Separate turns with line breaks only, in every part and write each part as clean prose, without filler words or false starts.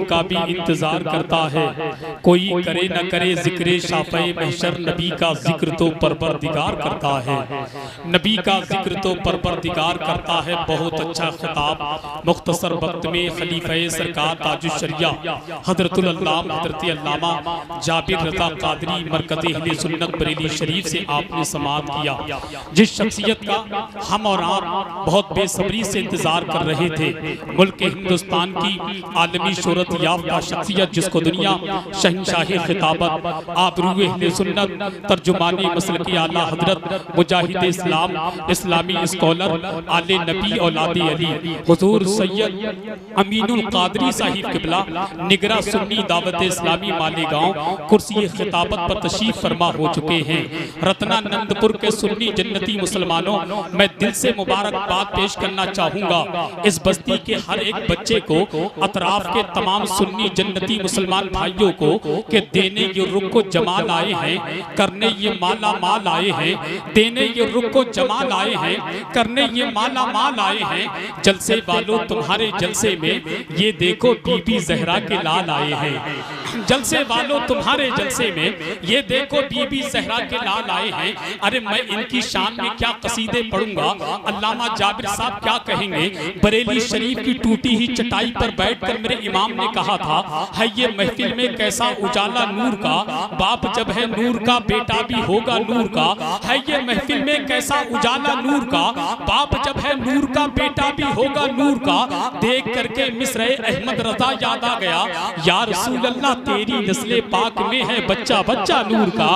का भी इंतजार करता है, कोई करे न करे जिक्र शाफ़े महशर, नबी का जिक्र तो परवरदिगार करता है, नबी का जिक्र तो परवरदिगार करता है। बहुत अच्छा खिताब मुख्तसर वक्त में खलीफे सरकार ताजुश शरिया हजरतुल अल्लामा हजरत अल्लामा जाबिर रज़ा क़ादरी मरकज़ अहले सुन्नत बरेली शरीफ से आपने समाअत किया, जिस शख्सियत का हम और आप बहुत बेसब्री से इंतजार कर रहे थे। मुल्क हिंदुस्तान की आलमी शोहरत याफ्ता शख्सियत, जिसको दुनिया शहंशाही खिताबत आबरूए अहले सुन्नत तर्जुमानी मसलकी आला हजरत मुजाहिद इस्लाम इस्लामी स्कॉलर आले नबी औलाद अली हुजूर सैयद अमीनुल क़ादरी साहिब किबला निगरा सुन्नी दावत इस्लामी मालेगांव कुर्सी खिताबत पर तशरीफ फरमा हो चुके हैं। रत्नानंदपुर के सुन्नी जन्नती मुसलमानों, मैं दिल से मुबारकबाद पेश करना चाहूँगा इस बस्ती के हर एक बच्चे को, अतराफ के तमाम सुन्नी जन्नती मुसलमान भाइयों को कि देने ये रुख को जमाल आए हैं, करने ये माला माल आए हैं, देने ये रुख को जमाल आए हैं, करने ये माला माल आए हैं। जलसे वालों तुम्हारे जलसे में ये देखो बीबी ज़हरा के लाल आए हैं। जलसे वालों तुम्हारे जलसे में ये देखो बीबी ज़हरा के लाल आए हैं। अरे मैं इनकी शान में क्या कसीदे पढ़ूंगा, अल्लामा जाबिर साहब क्या कहेंगे। बरेली शरीफ की टूटी ही चटाई पर बैठकर मेरे इमाम ने कहा था, है ये महफिल में कैसा उजाला नूर का, बाप जब है नूर का बेटा भी होगा नूर का। है ये महफिल में कैसा उजाला नूर का, बाप जब है नूर का बेटा भी होगा नूर का। देख करके मिस्र अहमद रजा याद आ गया, या रसूल अल्लाह तेरी नस्ले पाक में है बच्चा बच्चा नूर का।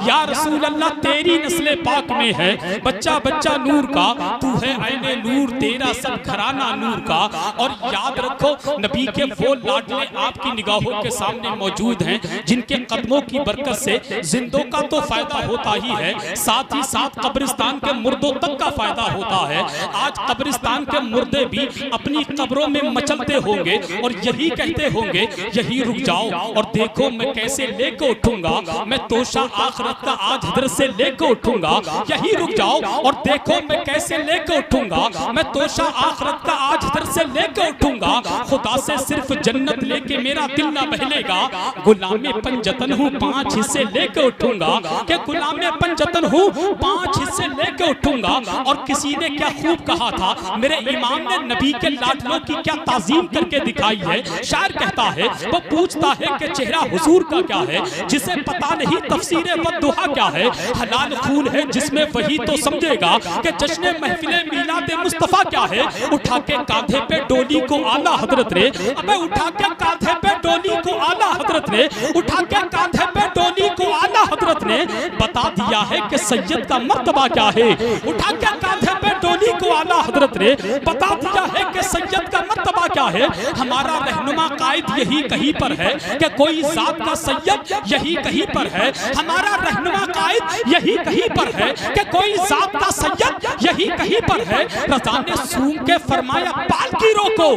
या रसूल अल्लाह तेरी नस्ले पाक में है बच्चा बच्चा नूर का। तू है ऐने नूर, तेरा सब घराना नूर का। और याद रखो नबी के वो लाडले आपकी निगाहों के सामने मौजूद हैं, जिनके कदमों की बरकत से जिंदों का तो फायदा होता ही है, साथ ही साथ कब्रिस्तान के मुर्दों तक का फायदा होता है। आज कब्रिस्तान के मुर्दे भी अपनी कब्रों में मचलते होंगे और यही कहते होंगे, यही रुक जाओ और देखो मैं कैसे लेकर उठूंगा, मैं तोशा आखिरत का आज हजरत से लेकर उठूंगा। यही रुक जाओ और देखो मैं कैसे लेकर उठूंगा, मैं तोशा आखिरत का आज हजरत से लेकर उठूंगा। खुदा से सिर्फ जन्नत लेके मेरा दिल ना बहलेगा, गुलामे पंजतन हूँ 5 हिस्से लेकर उठूंगा। कि गुलामे पंजतन हूँ 5 हिस्से लेकर उठूंगा। और किसी ने क्या खूब कहा था, मेरे इमाम ने नबी के लाडलों की क्या ताजीम करके दिखाई है। शायर कहता है, वो पूछता है कि चेहरा हुजूर का क्या है, जिसे पता नहीं तफसीरे वद्दुहा क्या है। हलाल खून है जिसमें वही तो समझेगा कि जश्न महफिले मीलाद मुस्तफा क्या है। उठा के कांधे पे डोली को आला हजरत ने, अबे उठा के कांधे पे डोली को आला हजरत ने, उठा के कांधे पे डोली को आला हजरत ने बता दिया है कि सैयद का मर्तबा क्या है। उठा के कांधे पे डोली को आला हजरत ने बता दिया है कि सैयद का मर्तबा क्या है। हमारा रहनुमा कायद यही कहीं पर है कि कोई जात का सैयद यही कहीं पर है। हमारा रहनुमा कायद यही कहीं पर है कि कोई जात का सैयद यही कहीं पर है। रज़ा ने सूंघ के फरमाया पालकी रोको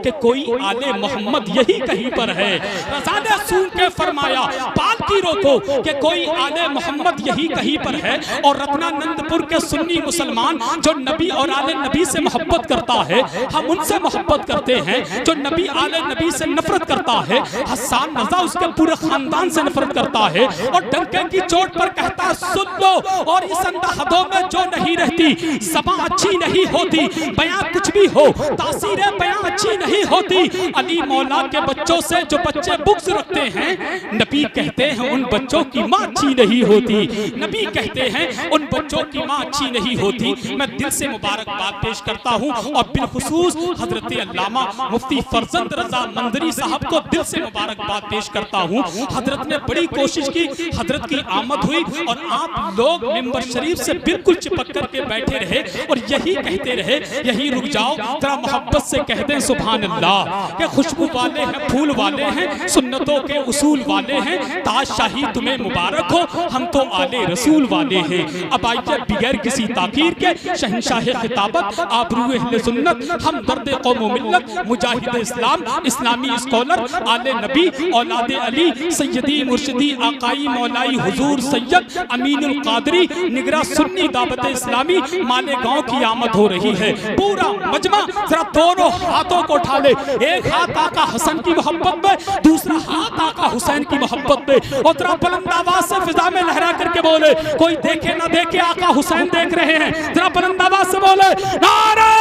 कि कोई आले मोहम्मद यही कहीं पर है। रज़ा ने सूंघ के फरमाया पालकी रोको कि कोई आले मोहम्मद यही कहीं पर है। और रत्नानंदपुर के सुन्नी मुसलमान जो नबी और आले नबी से मोहब्बत करता है, हम उनसे मोहब्बत करते हैं। जो नबी आले नबी से नफरत करता है, हसन रज़ा उसके पूरे खानदान से नफरत करता है। और डंके की चोट पर कहता है, सुन लो और इस अंदाज़ों में जो नहीं रहती, ज़बान अच्छी नहीं होती, बयां कुछ भी हो, तासीरें बयां अच्छी नहीं होती। अली मौला के बच्चों से जो बच्चे बुग़्ज़ रखते हैं, नबी कहते हैं उन बच्चों की माँ अच्छी नहीं होती। नबी कहते हैं उन बच्चों की माँ अच्छी नहीं होती। मैं दिल से मुबारकबाद पेश करता हूँ और बिलखुसूस हजरत अल्लामा मुफ्ती फरजंद रजा मंदरी साहब को दिल से मुबारकबाद पेश करता हूँ। हजरत ने बड़ी कोशिश की, हजरत की आमद हुई और आप लोग मिंबर शरीफ से बिल्कुल चिपक करके बैठे रहे और यही कहते रहे, यही रुक जाओ, जरा मोहब्बत से कह दें सुभान अल्लाह। के खुशबू वाले हैं, फूल वाले हैं, सुन्नतों के उसूल वाले हैं, ताजशाही तुम्हें मुबारक हो, हम तो आले रसूल वाले हैं। अब आइए बगैर किसी ताकीर के शहंशाह शहंशाह खिताबत, आबरूए अहले सुन्नत, हम दर्द कौम मिल्लत, मुजाहिद इस्लाम, इस्लामी स्कॉलर, आले नबी, औलाद अली, सैयदी मुर्शिदी आकाई मौलाई हुजूर सैयद अमीनुल कादरी निगरा सुन्नी दावत इस्लामी मालेगांव की आमद हो रही है। पूरा मजमा जरा दोनों हाथों को उठा ले, एक हाथ आका हसन की मोहब्बत में, दूसरा हाथ आका हुसैन की मोहब्बत में, और जरा बुलंद आवाज से फिजा में लहरा करके बोले, कोई देखे ना देखे आका हुसैन देख रहे हैं, जरा बुलंद आवाज से बोले, नारे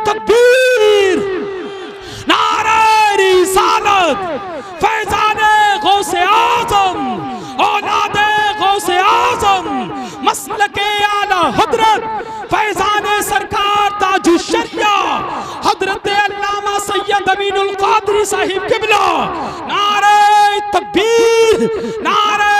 तकबीर, नारे रिसालत, फैजाने गौसे आजम, औलादे गौसे आजम, मसलके आला हजरत, फैजाने सरकार ताजुश शरिया हजरत अल्लामा सैयद अमीनुल कादरी साहिब किबला, नारे तकबीर, नारे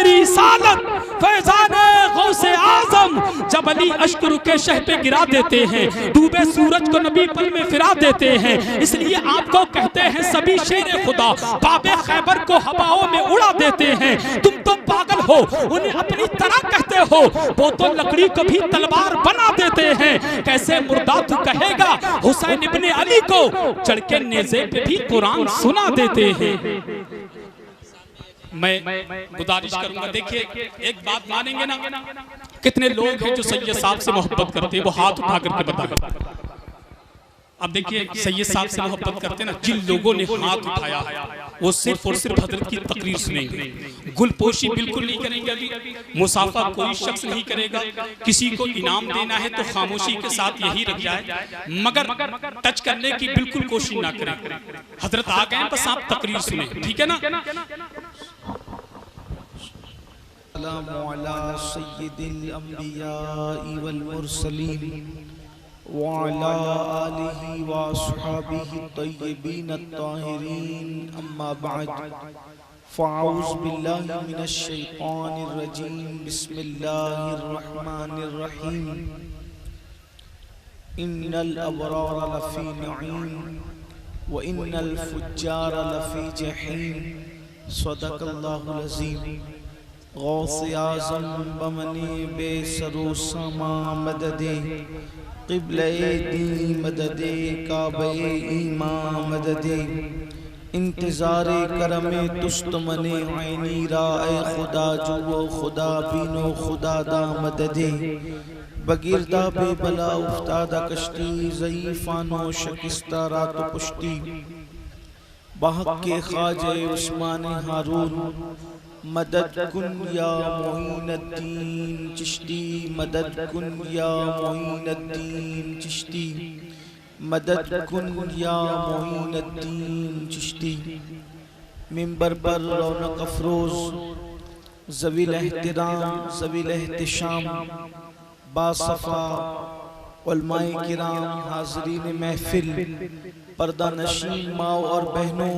रिसालत, फैजाने गौसे आजम। जब अली अश्करू के शह पे गिरा देते हैं, डूबे सूरज को नबी पल में फिरा देते हैं, इसलिए आपको कहते हैं सभी शेर खुदा, बाबे खैबर को हवाओं में उड़ा देते हैं। तुम तो पागल हो, उन्हें अपनी तरह कहते हो, वो तो लकड़ी को भी तलवार बना देते हैं। कैसे मुर्दा तू कहेगा हुसैन इब्ने अली को, चढ़ के नेज़े पे भी कुरान सुना देते हैं। मैं गुजारिश करूंगा, देखिए एक बात मानेंगे ना, कितने लोग हैं जो सैयद साहब से मोहब्बत करते हैं, वो हाथ उठा करके बताएं। अब देखिए सैयद साहब से मोहब्बत करते हैं ना, जिन लोगों ने हाथ उठाया वो सिर्फ और सिर्फ हजरत की तकरीर सुनेंगे, गुलपोशी बिल्कुल नहीं करेंगे, अभी मुसाफा कोई शख्स नहीं करेगा, किसी को इनाम देना है तो खामोशी के साथ यही रख जाए, मगर टच करने की बिल्कुल कोशिश ना करें। हजरत आ गए बस आप तकरीर सुने, ठीक है ना।
सय्यिदिल अंबिया वल मुरसलीन व अला आलिहि व अस्हाबिहि तय्यबीन अत्ताहिरीन, अम्मा बअद, फ़अऊज़ु बिल्लाहि मिनश शैतानिर रजीम, बिस्मिल्लाहिर रहमानिर रहीम। इन्नल अबरार लफ़ी नईम व इन्नल फुज्जार लफ़ी जहीम, सदक़ल्लाहुल अज़ीम। गौसे आज़म बमने बेसरो समा मददे, क़िब्ले दी मददे, काबे ईमा मददे, इंतज़ारे करमे तुस्त मने ऐनी राए खुदा जुओ खुदा बीनो खुदा दा मददे, बगिरदा बेबला उफ्तादा कश्ती, ज़ईफ़ानो शकिस्ता रात पुश्ती, बहक के ख्वाजे उस्मान हारून, मदद कुन या मोइनुद्दीन चिश्ती, मदद कुन या मोइनुद्दीन चिश्ती, मदद कुन या मोइनुद्दीन चिश्ती। मिंबर पर रौनक अफरोज ज़वील एहतिराम, ज़वील एहतिशाम, बासफ़ा उलमाए किराम, हाज़रीन महफिल, पर्दा नशीन माओ और बहनों,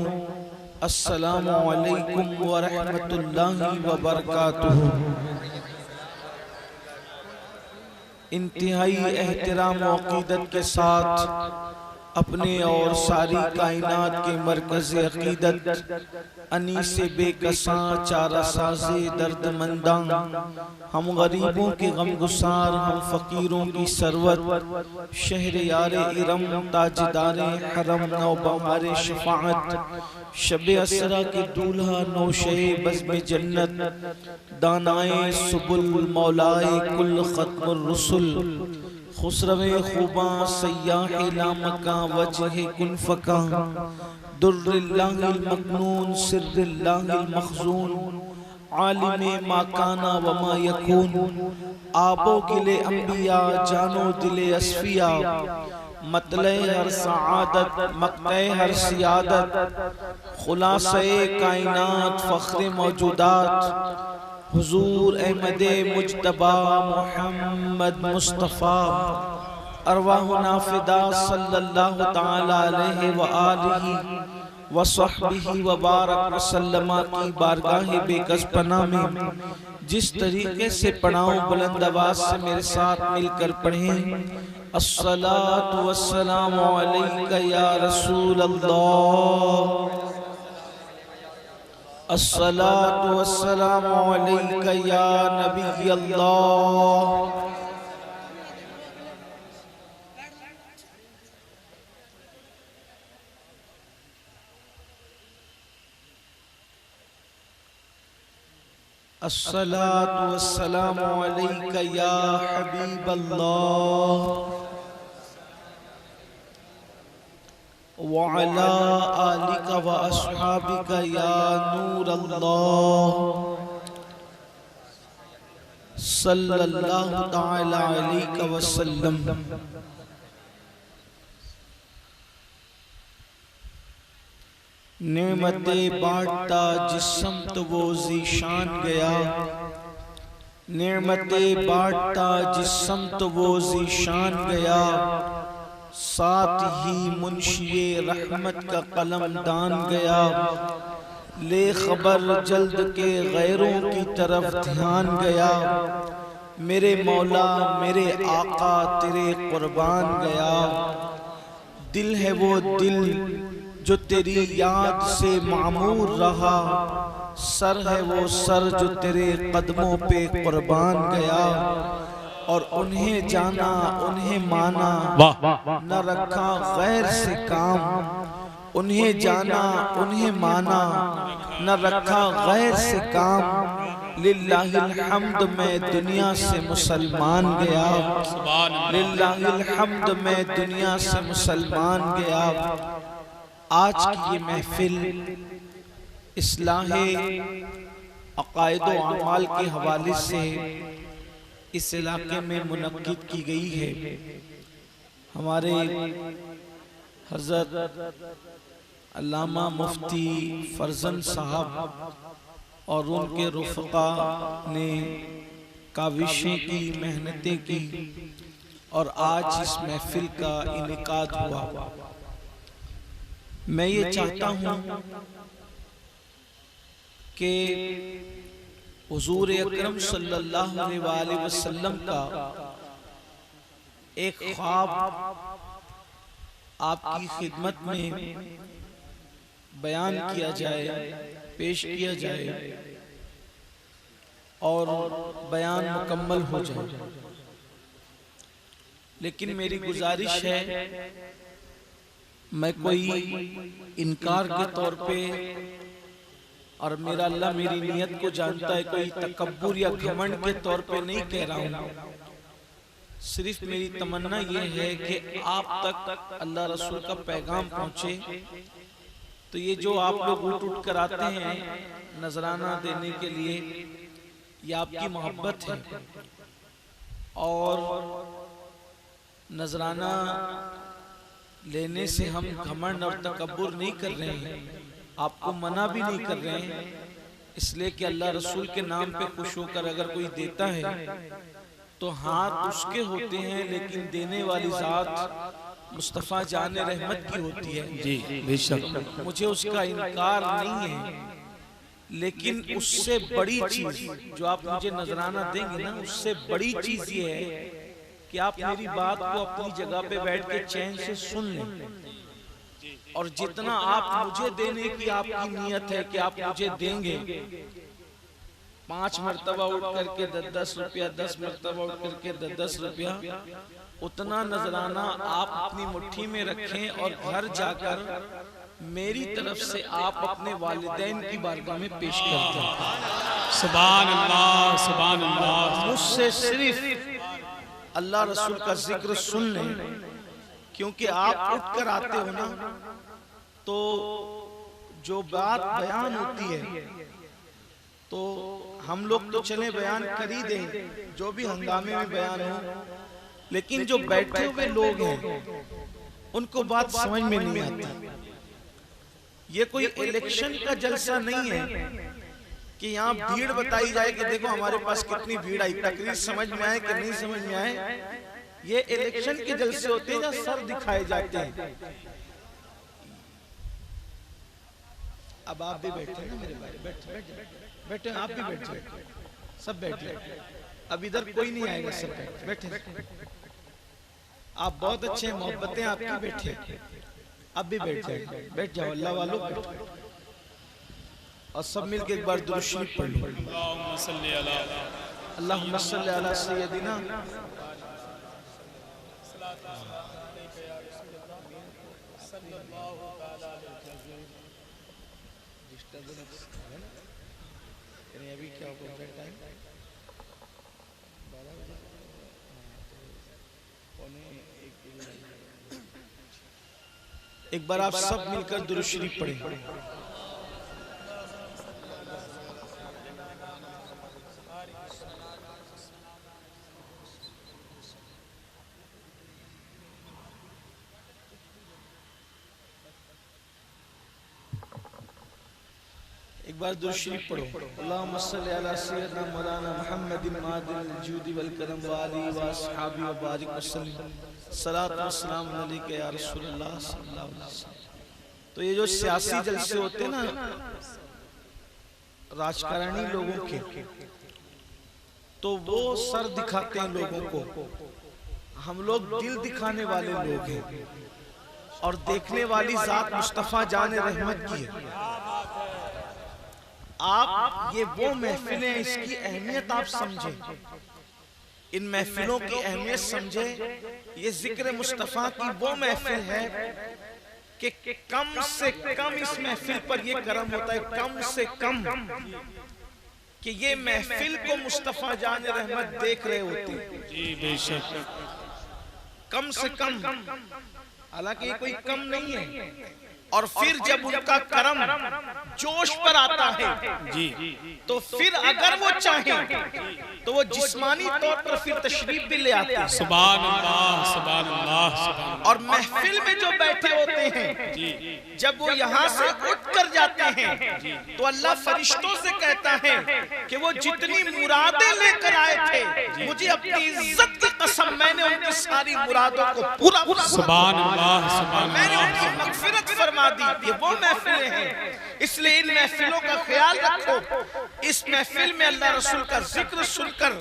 अस्सलामु अलैकुम व रहमतुल्लाहि व बरकातुहू। इंतहाई एहतराम व अक़ीदत के साथ अपने और सारी कायनात के मरकज़ अक़ीदत, अनीसे बेकसां चारा साज़े दर्दमंदां, हम गरीबों के गमगुसार, हम फ़कीरों की सरवत, शहर यारे इरम, ताजदारे हरम, नौबहारे शफ़ाअत, शबे असरा के दूल्हा, नौशे बज़्म जन्नत, दानाए सुबुल, मौलाए कुल ख़त्मुर रुसुल, खुसरवे खूबा, सय्याह लामका, वजह कुनफका, दुर्रिल्लाहिल मकनून, सिर्रिल्लाहिल मखज़ून, आलिमे माकाना व मा यकून, आबो गिले अंबिया, जानो दिले अस्फिया, मतले हर सआदत, मक़ते हर सियादत, खुलासे कायनात, फ़ख्रे मौजूदात, हुजूर अहमदे मुज्तबा मुहम्मद मुस्तफ़ा, अरवाह नाफिदा सल्लल्लाहु ताला अलैहि व आलिहि व सहबिहि व बारक वसल्लमा की बारगाह बेकस पनाह में जिस तरीके से पढ़ाऊं, बुलंद आवाज से मेरे साथ मिलकर पढ़ें। अस्सलातु वस्सलामु अलैका या रसूल अल्लाह, अस्सलातु वस्सलामु अलैका या नबी अल्लाह, अस्सलातु वस्सलामु अलैका या हबीबल्लाह व अला आलिका व अस्हाबिका या नूरल्लाह सल्लल्लाहु तआला अलैहि वसल्लम। नेमते बांटता जिस समत वो ज़ीशान गया, नेमते बांटता जिस समत वो ज़ीशान गया, साथ ही मुंशिए रहमत का कलम दान गया। ले खबर जल्द के गैरों की तरफ ध्यान गया, मेरे मौला मेरे आका तेरे कुर्बान गया। दिल है वो दिल जो तेरी याद से मामूर रहा, सर है वो सर जो तेरे कदमों पे कुर्बान गया। और उन्हें जाना उन्हें माना न रखा गैर से काम, उन्हें जाना उन्हें माना न रखा गैर से काम। लिल्लाहिल हम्द मैं दुनिया से मुसलमान गया, लिल्लाहिल हम्द मैं दुनिया से मुसलमान गया। आज की ये महफिल इस्लाहे अकायद व अमाल के हवाले से इस इलाके में मुनक्किद की गई है। हमारे हज़रत अल्लामा मुफ्ती फरजंद साहब और उनके रुफ़क़ा ने काविशें की, मेहनतें की और आज इस महफिल का इनेकाद हुआ। मैं ये चाहता हूँ कि हुज़ूर अकरम सल्लल्लाहु अलैहि वसल्लम का एक ख्वाब आपकी खिदमत में बयान किया जाए, पेश किया जाए और बयान मुकम्मल हो जाए। लेकिन मेरी गुजारिश है, मैं कोई इनकार के तौर पे, और मेरा अल्लाह मेरी नियत को जानता है, कोई तकब्बुर या घमंड के तौर पे नहीं कह रहा हूँ। सिर्फ मेरी तमन्ना ये है कि आप तक अल्लाह रसूल का पैगाम पहुँचे। तो ये जो आप लोग उठ उठ कर आते हैं नजराना देने के लिए, ये आपकी मोहब्बत है। और नजराना लेने से हम घमंड और तकब्बुर नहीं कर रहे हैं, आपको मना भी नहीं कर रहे हैं, इसलिए कि अल्लाह रसूल के नाम पे खुश होकर अगर कोई देता है तो हाथ उसके होते हैं, लेकिन देने वाली जात मुस्तफ़ा जाने रहमत की होती है।
जी बेशक,
मुझे उसका इनकार नहीं है, लेकिन उससे बड़ी चीज जो आप मुझे नजराना देंगे ना, उससे बड़ी चीज ये है कि आप मेरी बात को अपनी जगह पे बैठ के चैन से सुन लें। और जितना आप मुझे देने की आपकी नियत है कि आप मुझे देंगे, 5 मरतबा उठ करके 10 रुपया, 10 मरतबा उठ करके 10 रुपया, उतना नजराना आप अपनी मुट्ठी में रखें और घर जाकर मेरी तरफ से आप अपने वालिदैन की बारगाह में पेश करते हैं।
सुभान अल्लाह, सुभान अल्लाह।
मुझसे सिर्फ अल्लाह रसूल का जिक्र सुन लें, क्योंकि आप उठ कर आते हो ना, तो जो बात बयान होती है तो हम लोग तो चले बयान कर ही दें, जो भी हंगामे में बयान हो, लेकिन जो बैठे हुए लोग हैं उनको बात समझ में नहीं आती। ये कोई इलेक्शन का जलसा नहीं है कि यहाँ भीड़ बताई जाए कि देखो हमारे पास कितनी भीड़ आई, तकरीर समझ में आए कि नहीं समझ में आए। ये इलेक्शन के जलसे होते हैं जहाँ सर दिखाए जाते हैं। अब आप भी बैठे ना मेरे भाई, बैठे आप भी बैठे, सब बैठे। अब इधर कोई नहीं आएगा, सब बैठे। आप बहुत अच्छे, मोहब्बतें आपकी, बैठे। अब भी बैठ जाए, बैठ जाओ अल्लाह वालों, बैठो। और सब मिलके एक बार दुरूद शरीफ पढ़ लो। अल्लाहुम्मा सल्ली अला सय्यदिना अभी क्या होगा। एक बार आप सब मिलकर दुरूद शरीफ पढ़ें। एक बार दुरूद शरीफ पढ़ो। अल्लाहुम्मा सल्ली अला सय्यिदना मौलाना मुहम्मदिन मादिल जूदी वल करम व आलिहि व अस्हाबी व बारिक वसल्लम। सलातु व सलाम अलैका या रसूलल्लाह सल्लल्लाहु अलैहि वसल्लम। तो ये जो सियासी जलसे होते हैं ना राजकारणी लोगों के, तो वो सर दिखाते हैं लोगों को। हम लोग दिल दिखाने वाले लोग हैं और देखने वाली जात मुस्तफा जाने रहमत की है। आप ये वो महफिलें, इसकी अहमियत आप समझें, इन महफिलों की अहमियत समझें। ये जिक्र मुस्तफा की वो महफिल है कि कम से कम इस महफिल पर ये करम होता है, कम से कम कि ये महफिल को मुस्तफा जान रहमत देख रहे होते हैं।
जी बेशक,
कम से कम, हालांकि ये कोई कम नहीं है। और फिर जब उनका करम जोश पर आता है
जी,
तो फिर अगर वो चाहें तो वो जिस्मानी तौर पर फिर तशरीफ भी ले आते हैं।
सुभान अल्लाह, सुभान अल्लाह, सुभान अल्लाह।
और महफिल में जो बैठे होते हैं
जी,
जब वो यहाँ से उठ कर जाते हैं तो अल्लाह फरिश्तों से कहता है कि वो जितनी मुरादें लेकर आए थे, मुझे अपनी इज्जत की कसम, मैंने उनकी सारी मुरादों को पूरा
सुभान अल्लाह, सुभान
मैंने
अल्लाह।
उनकी मगफिरत फरमा दी। ये वो महफिलें हैं, इसलिए इन महफिलों का ख्याल रखो। इस महफिल में अल्लाह रसूल का जिक्र सुनकर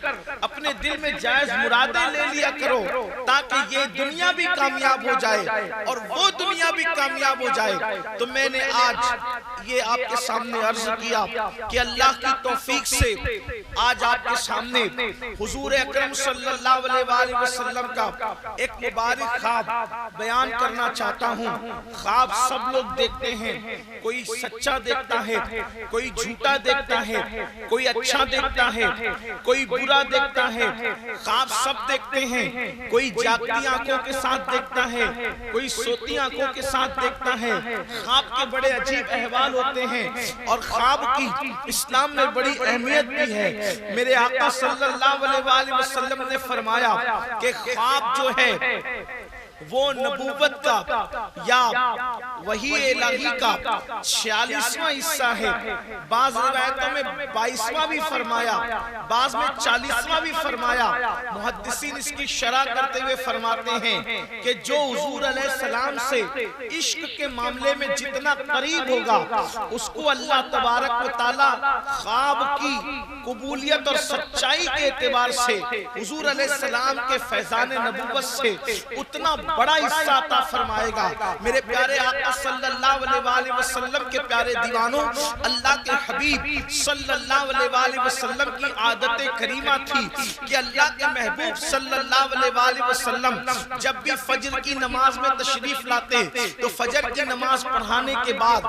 अपने दिल में जायज मुरादें ले लिया करो, ताकि ये दुनिया भी कामयाब हो जाए और वो दुनिया भी कामयाब हो जाए। तो मैंने आज ये आपके सामने अर्ज किया कि अल्लाह की तौफीक से आज आपके सामने हुजूर अकरम सल्लल्लाहु अलैहि वसल्लम का एक मुबारक ख्वाब बयान करना चाहता हूँ। ख्वाब सब लोग देखते हैं, कोई सच्चा देखता है, कोई झूठा देखता है, कोई अच्छा देखता है, कोई बुरा देखता है। ख्वाब सब देखते हैं, कोई जागती आंखों के साथ देखता है, कोई सोती आंखों के साथ देखता है। ख्वाब के बड़े अजीब अहवाल होते हैं और ख्वाब की इस्लाम में बड़ी अहमियत भी है। मेरे आका सल्लल्लाहु अलैहि वसल्लम ने फरमाया कि ख्वाब जो है वो नबूवत का या वही इलाही का 46वां हिस्सा है। बाज़ रिवायतों में 22वां भी फरमाया, बाज़ में 40वां भी फरमाया। मुहद्दिसीन इसकी शरह करते हुए फरमाते हैं कि जो हुजूर अलैहिस्सलाम से इश्क के मामले में जितना करीब होगा, उसको अल्लाह तबारक व तआला ख्वाब की कबूलियत और सच्चाई के एतबार से हुजूर अलैहिस्सलाम के फैज़ान नबूवत से उतना बड़ा हिस्सा अता फरमाएगा। मेरे प्यारे आका सल्लल्लाहु अलैहि वसल्लम के प्यारे दीवानों, अल्लाह के हबीब सल्लल्लाहु अलैहि वसल्लम की आदत करीमा थी कि अल्लाह के महबूब सल्लल्लाहु अलैहि वसल्लम जब भी फजर की नमाज में तशरीफ लाते तो फजर की नमाज पढ़ाने के बाद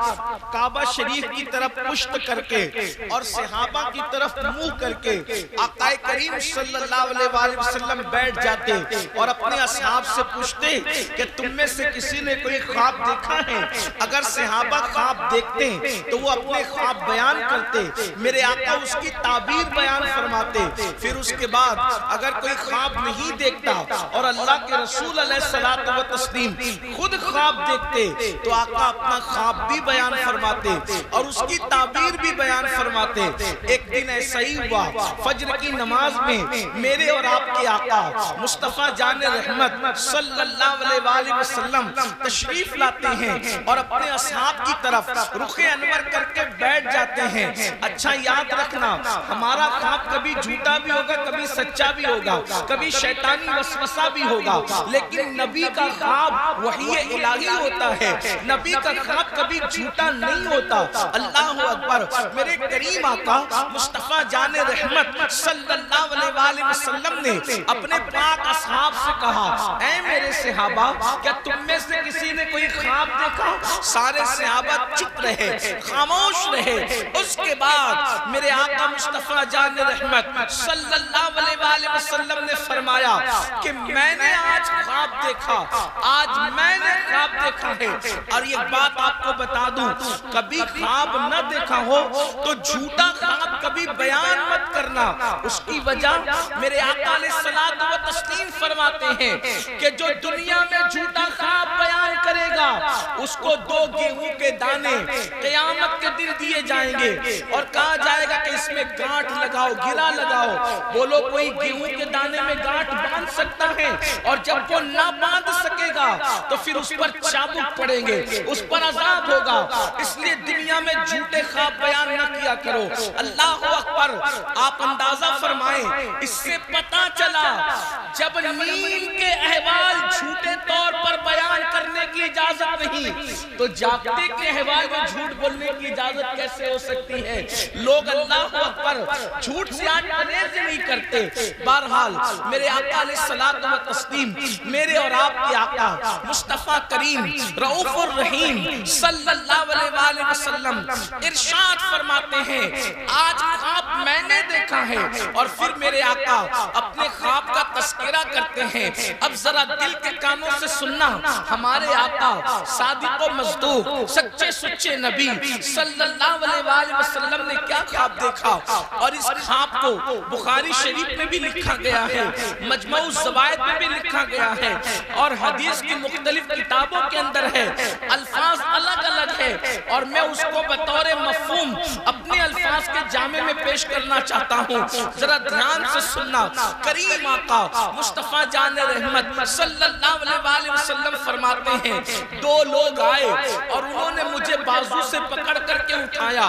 काबा शरीफ की तरफ पुश्त करके और सहाबा की तरफ मुंह करके आका करीम सल्लल्लाहु अलैहि वसल्लम बैठ जाते और अपने असहाब से पूछते कि तुम में से किसी ने कोई ख्वाब देखा है। अगर सहाबा ख्वाब देखते तो वो अपने ख्वाब बयान करते, मेरे आका उसकी ताबीर बयान फरमाते। फिर उसके बाद अगर कोई ख्वाब नहीं देखता और अल्लाह के रसूल अलैहिस्सलातु व तस्लीम खुद ख्वाब देखते तो आका अपना ख्वाब भी बयान फरमाते और उसकी ताबीर भी बयान फरमाते। एक दिन ऐसा ही हुआ, फजर की नमाज में मेरे और आपके आका मुस्तफा जाने रहमत सल्लल्लाहु अलैहि वसल्लम तशरीफ लाते हैं और अपने असहाब की तरफ रुखे अनवर करके बैठ जाते हैं। अच्छा याद रखना, हमारा ख्वाब कभी झूठा भी होगा, कभी सच्चा भी होगा, कभी शैतानी वसवसा भी होगा, लेकिन नबी का ख्वाब वही इलाही होता है। नबी का ख्वाब कभी झूठा नहीं होता। अल्लाह अकबर। मेरे करीम आका मुस्तफा जाने रहमत सल्लल्लाहु अलैहि वसल्लम ने अपने पाक असहाब से कहा, ऐ मेरे सहाबा, क्या तुम में से किसी ने कोई ख्वाब देखा? सारे सहाबा चुप रहे, खामोश रहे। उसके बाद मेरे आका मुस्तफा जान रहमत सल्लल्लाहु अलैहि वसल्लम ने फरमाया कि मैंने आज ख्वाब देखा, आज मैंने ख्वाब देखा है। और ये बात आपको बता दूं, कभी ख्वाब न देखा हो तो झूठा ख्वाब कभी बयान मत करना। उसकी वजह मेरे आका अलैहिस्सलात व तस्लीम फरमाते हैं कि जो दुनिया में झूठा ख्वाब बयान करेगा उसको 2 गेहूं के दाने क़यामत के दिन दिए जाएंगे और कहा जाएगा कि इसमें गांठ लगाओ, गिरा लगाओ। बोलो कोई गेहूं के दाने में गांठ बांध सकता है? और जब वो ना बांध सकेगा तो फिर उस पर चाबुक पड़ेंगे, उस पर अजाब होगा। इसलिए दुनिया में झूठे ख्वाब बयान न किया करो। अल्लाह अकबर। आप अंदाजा फरमाएं, इससे पता चला जब नींद के अहवाल झूठे तौर पर बयान करने की इजाजत नहीं, तो जागते के अहवाल में झूठ बोलने की इजाजत कैसे हो सकती है? लोग अल्लाह अकबर झूठ से आज परहेज नहीं करते। बहरहाल मेरे आका अलैहिस्सलात व तस्लीम, मेरे और आपके आका मुस्तफा करीम रऊफुर रहीम सल्लल्लाहु अलैहि वसल्लम इरशाद फरमाते हैं, आज ख्वाब मैंने देखा है। और फिर मेरे आका अपने ख्वाब का तस्करा करते हैं। अब जरा दिल के कानों से सुनना, हमारे आका सादिक व मज़दूक सच्चे सुच्चे नबी सल्लल्लाहु अलैहि वसल्लम ने क्या ख्वाब देखा। और इस ख्वाब को बुखारी शरीफ में भी लिखा गया है, मजमऊ ज़वाइद में भी लिखा गया है और हदीस की मुख्तलिफ किताबों के अंदर है। अल्फाज अलग अलग है और मैं उसको बतौर मफ़हूम अपने अल्फाज के जामे में पेश करना चाहता हूँ। जरा ध्यान से सुनना। करीम आका मुस्तफा जान रहमत सल्लल्लाहु अलैहि वसल्लम फरमाते हैं, 2 लोग आए और उन्होंने मुझे बाजू से पकड़ करके उठाया,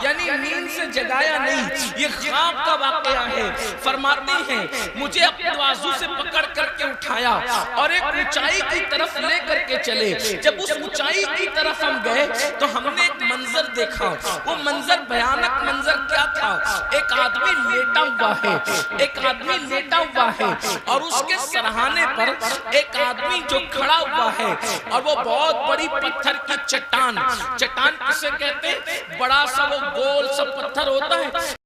यानी नींद से जगाया नहीं, ये ख्वाब का वाकया है। फरमाते हैं मुझे अपने बाजू से पकड़ करके उठाया और एक ऊंचाई की तरफ ले करके चले। जब उस ऊंचाई की तरफ हम गए तो हमने एक मंजर देखा। वो मंजर भयानक मंजर क्या था? एक आदमी लेटा हुआ है, एक आदमी लेटा हुआ है और उसके सरहाने पर एक आदमी जो खड़ा हुआ है और वो बहुत बड़ी पत्थर की चट्टान, चट्टान किसे कहते हैं? बड़ा सा वो गोल सा पत्थर होता है